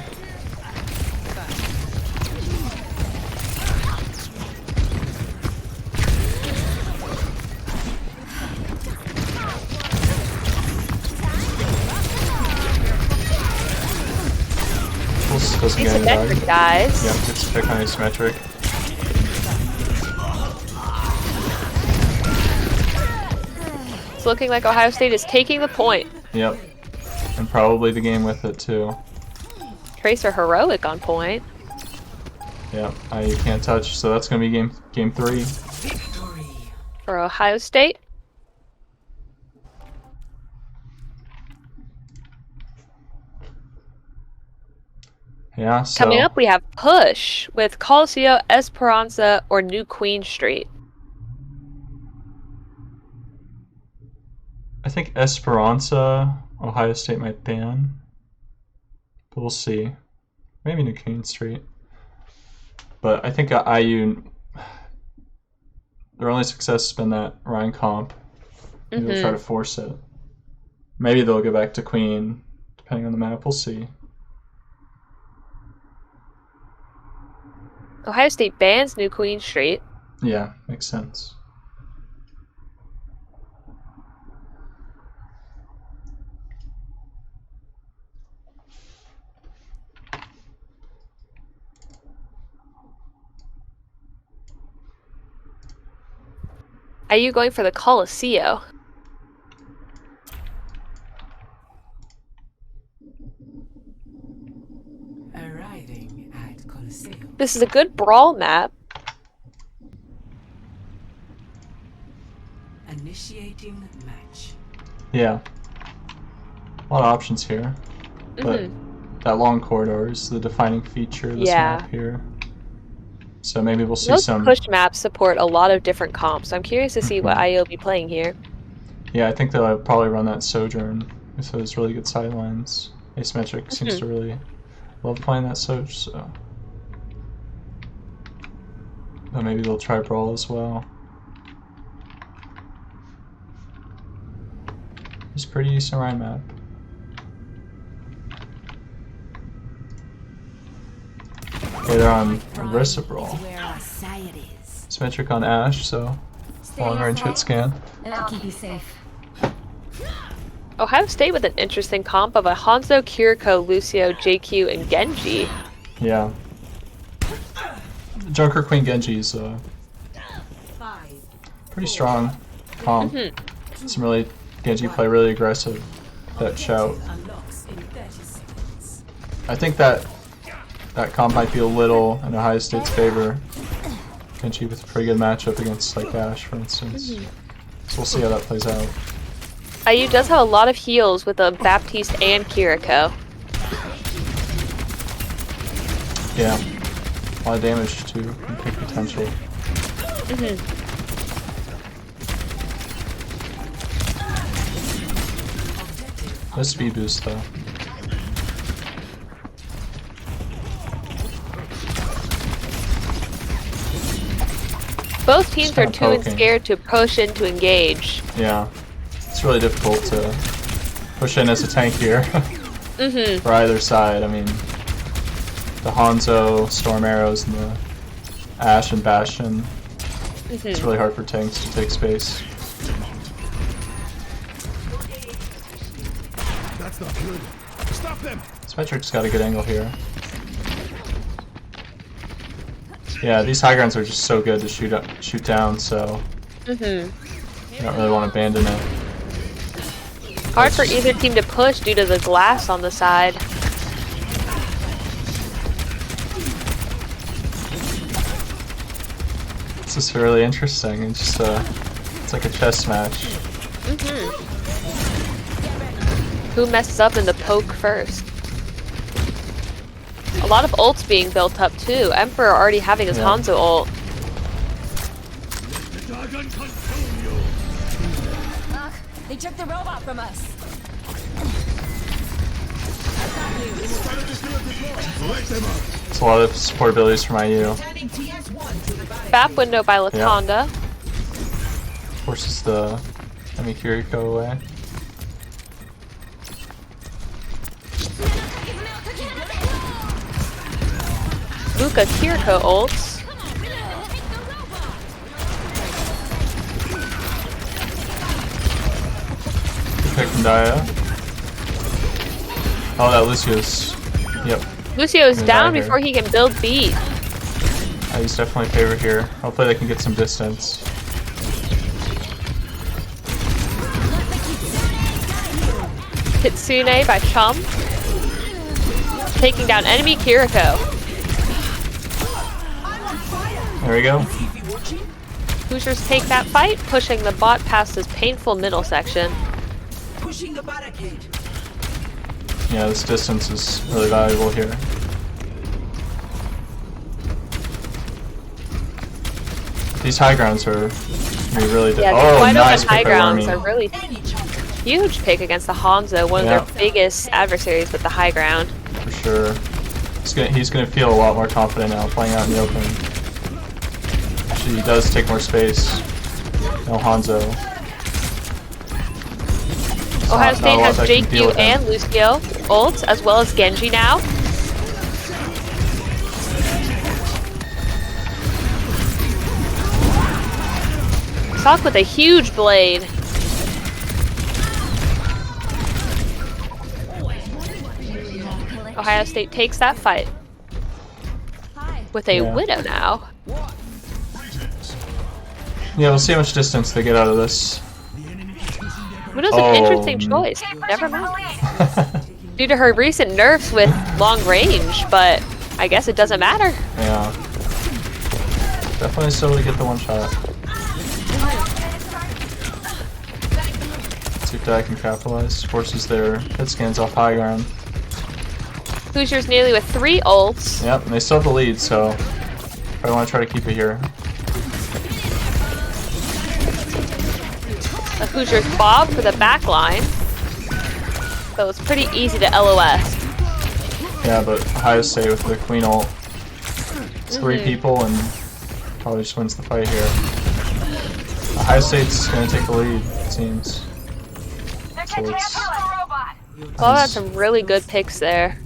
Doesn't get any value. Asymmetric, guys. Yep, gets a pick on asymmetric. It's looking like Ohio State is taking the point. Yep. And probably the game with it too. Tracer heroic on point. Yep, you can't touch, so that's gonna be game 3. victory. For Ohio State. Yeah, so Coming up, we have Push with Coliseo, Esperanza, or New Queen Street. I think Esperanza, Ohio State might ban. But we'll see. Maybe New Queen Street. But I think IU, their only success has been that Ryan comp. Maybe they'll try to force it. Maybe they'll go back to Queen, depending on the map. We'll see. Ohio State bans New Queen Street. Yeah, makes sense. Are you going for the Coliseo? Arriving at Coliseum. This is a good brawl map. Initiating match. Yeah. A lot of options here. But that long corridor is the defining feature of this Yeah. map here. So maybe we'll see Most some... push maps support a lot of different comps. I'm curious to see what IU will be playing here. Yeah, I think they'll probably run that Sojourn with those really good sidelines. Asymmetric seems to really love playing that Soj, so... But maybe they'll try Brawl as well. It's a pretty decent Rhine map. Okay, they're on Orisa Brawl. Where our sight is. Symmetric on Ash, so long range hit scan. I'll keep you safe. Ohio State with an interesting comp of a Hanzo, Kiriko, Lucio, JQ, and Genji. Yeah. Junker Queen Genji's pretty strong comp. Some really Genji play really aggressive. That shout. Unlocks in 30 seconds. I think that comp might be a little in Ohio State's favor. Genji with a pretty good matchup against like Ash, for instance. So we'll see how that plays out. IU does have a lot of heals with a Baptiste and Kiriko. Yeah. A lot of damage to pick potential. No speed boost though. Both teams are Just too kinda poking. scared to push in to engage. Yeah. It's really difficult to push in as a tank here. For either side. I mean, the Hanzo, Storm Arrows, and the Ashe and Bastion. It's really hard for tanks to take space. That's not good. Stop them. Symmetric's got a good angle here. Yeah, these high grounds are just so good to shoot down, so you don't really want to abandon it. Hard for either team to push due to the glass on the side. This is really interesting. It's just it's like a chess match. Who messes up in the poke first? A lot of ults being built up too. Emperor already having his Hanzo ult. Ugh, they took the robot from us. It's a lot of support abilities from IU. BAP window by Latonda. Forces the enemy Kiriko away. Luca Kiriko ults. Pick from Daya. Oh, that Lucio's. Yep. Lucio's Gonna down die here. before he can build beat. He's definitely favored here. Hopefully they can get some distance. Kitsune by Chum. Taking down enemy Kiriko. There we go. Hoosiers take that fight, pushing the bot past this painful middle section. Pushing the barricade. Yeah, this distance is really valuable here. These high grounds are gonna be really Yeah, oh, these wide nice open high pick by grounds Wormy. are really huge pick against the Hanzo, one of Yeah. their biggest adversaries with the high ground. For sure. He's gonna feel a lot more confident now playing out in the open. Actually, he does take more space. No Hanzo. Ohio not State a lot has that can deal JQ with him. and Lucio ults, as well as Genji now. Sock with a huge blade. Ohio State takes that fight with a Yeah. Widow now. Yeah, we'll see how much distance they get out of this. Widow's Oh, an interesting choice. Never mind. Due to her recent nerfs with long range, but I guess it doesn't matter. Yeah. Definitely still to get the one shot. See if Dai can capitalize. Forces their hit scans off high ground. Hoosiers nearly with 3 ults. Yep, and they still have the lead, so I want to try to keep it here. The Hoosiers bob for the back line. So it's pretty easy to LOS. Yeah, but Ohio State with the Queen ult. It's 3 people and probably just wins the fight here. Ohio State's going to take the lead, it seems. So it's, Well, had some really good picks there.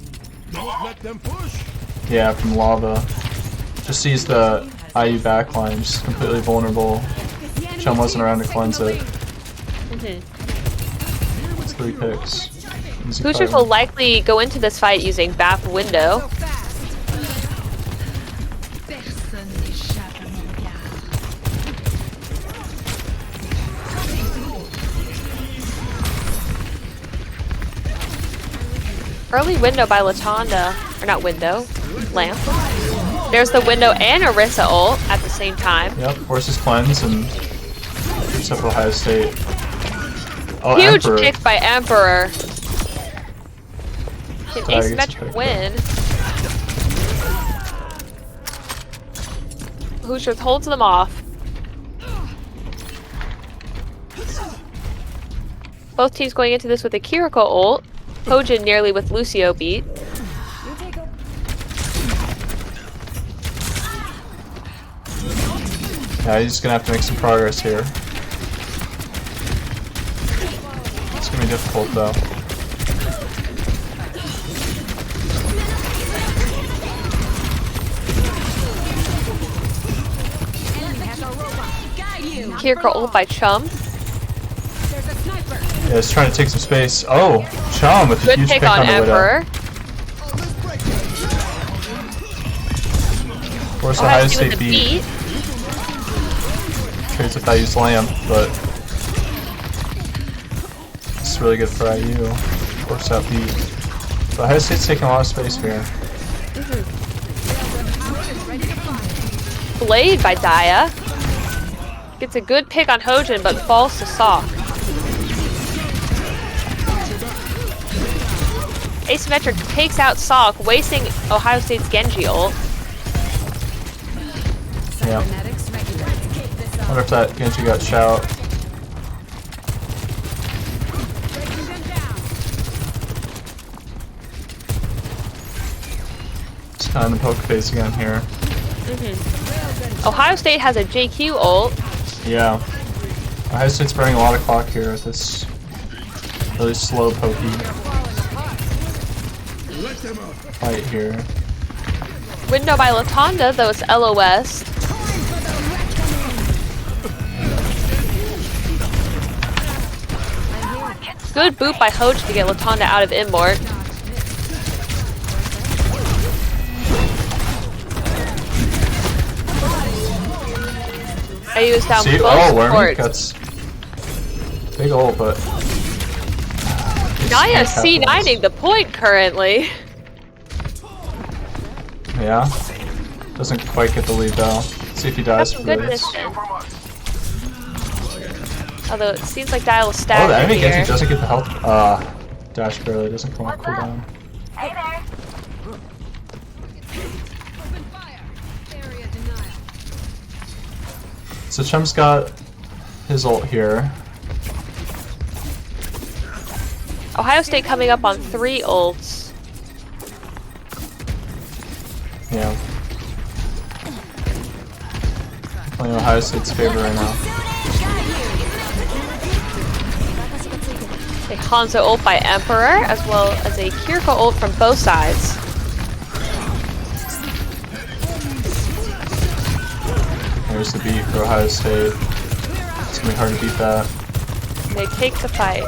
Don't let them push. yeah, from Lava. Just sees the IU backline, just completely vulnerable. Chum wasn't around to cleanse it. It's 3 picks. Easy Hoosiers fight. will likely go into this fight using BAP window. Early window by Latonda, or not window, lamp. There's the window and Orisa ult at the same time. Yep, forces cleanse and keeps up Ohio State. Oh, Huge Emperor. pick by Emperor. An Sorry, asymmetric it's win. Hoosiers holds them off. Both teams going into this with a Kiriko ult. Hojin nearly with Lucio beat. Yeah, he's gonna have to make some progress here. It's gonna be difficult though. Kiriko ult by Chum. Yeah, he's trying to take some space. Oh, Chom with a Good huge pick pick on on the Widow. Emperor. Of course, Ohio Ohio State State with the beat. beat. Trades if I use Lamb, but it's really good for IU. Of course, that beat. But Ohio State's taking a lot of space here. Blade by Daya. Gets a good pick on Hojin, but falls to Sok. Asymmetric takes out Sok, wasting Ohio State's Genji ult. Yeah. Wonder if that Genji got shout. It's kind of in the poke phase again here. Ohio State has a JQ ult. Yeah. Ohio State's burning a lot of clock here with this really slow pokey fight here. Window by Latonda, though it's LOS. Good boot by Hoj to get Latonda out of Immort. I used down See? both Oh, Wormy supports. cuts. Big ult, but Naya C9ing the point currently. yeah. Doesn't quite get the lead though. See if he dies for Good this. distance. Although it seems like Dial is Oh, stacked the enemy here. Genji doesn't get the health. Dash barely doesn't come off cooldown. So Chum's got his ult here. Ohio State coming up on 3 ults. Yeah. Playing Ohio State's favor right now. A Hanzo ult by Emperor, as well as a Kiriko ult from both sides. There's the beat for Ohio State. It's gonna be hard to beat that. They take the fight.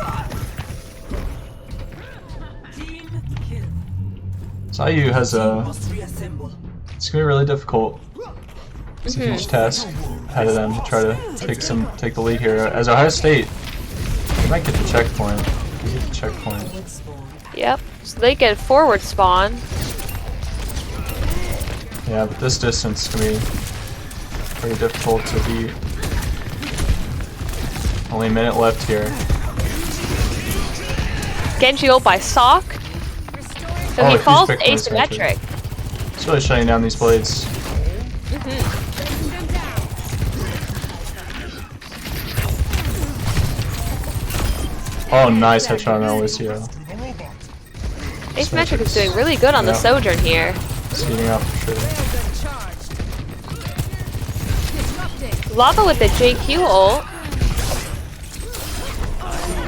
So IU has a. It's gonna be really difficult. It's a huge task ahead of them to try to take the lead here. As Ohio State, they might get the checkpoint. They get the checkpoint. Yep, so they get forward spawn. Yeah, but this distance is gonna be pretty difficult to beat. Only a minute left here. Genji ult by Sok. So Oh, he huge falls pick from asymmetric. It's really shutting down these blades. Oh, nice headshot on Lucio. Asymmetric is doing really good on the Yeah. Sojourn here. Speeding up for sure. Lava with the JQ ult,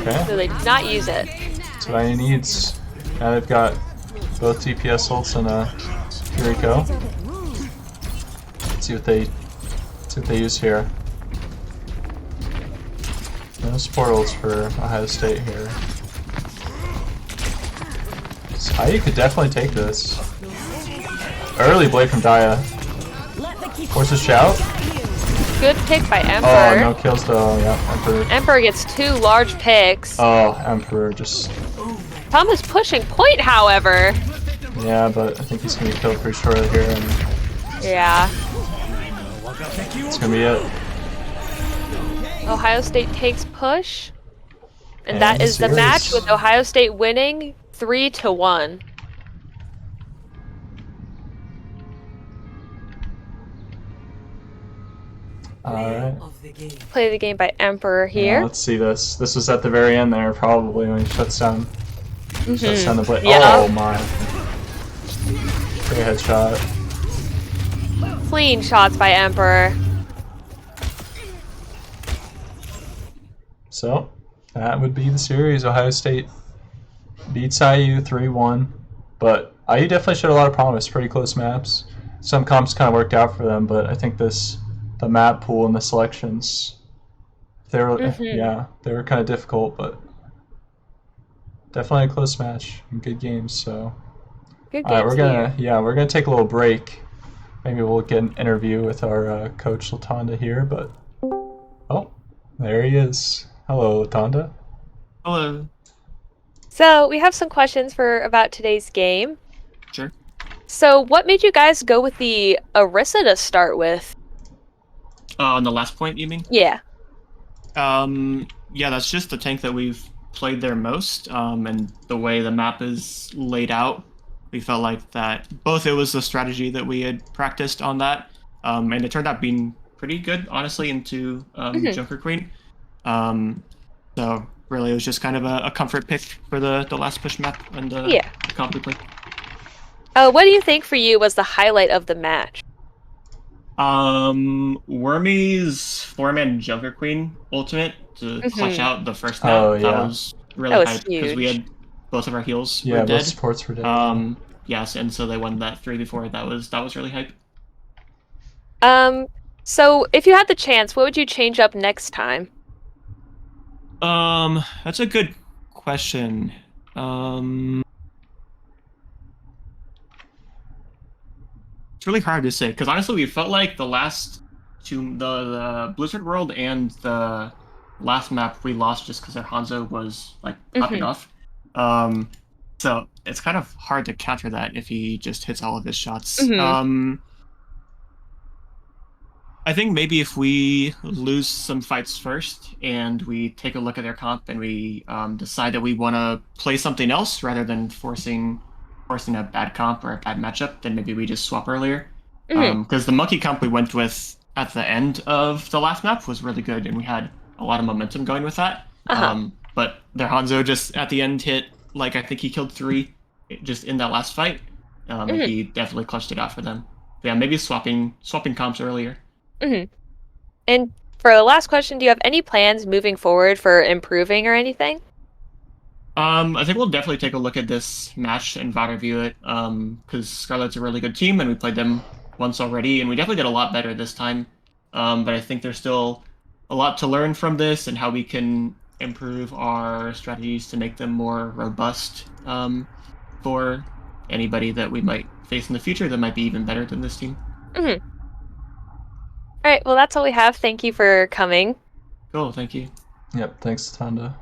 Okay, so they did not use it. that's what IU needs. Now they've got both DPS ults and a Kiriko. Let's see what they use here. No support ults for Ohio State here. So IU could definitely take this. Early blade from Daya. Forces shout. Good pick by Oh, Emperor. no kills though. Yeah, Emperor. Emperor gets 2 large picks. Oh, Emperor just. Tom is pushing point, however. Yeah, but I think he's gonna be killed pretty shortly here, and Yeah. it's gonna be it. Ohio State takes push. And And that is the match series. with Ohio State winning 3-1. Alright. of the game. Play the game by Emperor Yeah, here. let's see this. This was at the very end there, probably, when he shuts down the blade. Yeah. Oh my. Great headshot. Clean shots by Emperor. So, that would be the series. Ohio State beats IU 3-1. But IU definitely showed a lot of promise. Pretty close maps. Some comps kind of worked out for them, but I think the map pool and the selections, they were kind of difficult, but definitely a close match and good games. So, Good all right, games we're gonna take a little break. Maybe we'll get an interview with our coach Latanda here, but oh, there he is. Hello, Latanda. Hello. So we have some questions about today's game. Sure. So what made you guys go with the Orisa to start with? On the last point, you mean? Yeah. Yeah, that's just the tank that we've played there most, and the way the map is laid out, we felt like that both it was the strategy that we had practiced on that, and it turned out being pretty good, honestly, into Junker Queen. So really, it was just kind of a comfort pick for the last push map and the comp we played. What do you think for you was the highlight of the match? Wormy's 4-man Junker Queen ultimate to clutch out the first map. Oh, yeah. That was really That was hype because we huge. had both of our heals Yeah, were both dead. supports were dead. Yes, and so they won that 3v4. That was really hype. So if you had the chance, what would you change up next time? That's a good question. It's really hard to say because honestly, we felt like the last two, the Blizzard World and the last map we lost just because their Hanzo was like popping off. So it's kind of hard to counter that if he just hits all of his shots. I think maybe if we lose some fights first and we take a look at their comp and we decide that we want to play something else rather than forcing a bad comp or a bad matchup, then maybe we just swap earlier. Because the monkey comp we went with at the end of the last map was really good and we had a lot of momentum going with that. But their Hanzo just at the end hit, like I think he killed 3 just in that last fight. And he definitely clutched it out for them. But yeah, maybe swapping comps earlier. And for the last question, do you have any plans moving forward for improving or anything? I think we'll definitely take a look at this match and VOD review it, because Scarlet's a really good team and we played them once already, and we definitely did a lot better this time. But I think there's still a lot to learn from this and how we can improve our strategies to make them more robust for anybody that we might face in the future that might be even better than this team. All right, well, that's all we have. Thank you for coming. Cool, thank you. Yep, thanks, Latanda.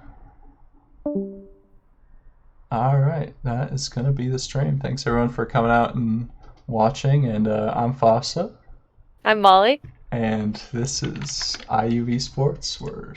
Alright, that is going to be the stream. Thanks everyone for coming out and watching, and I'm Fossa. I'm Molly. And this is IU Esports. We're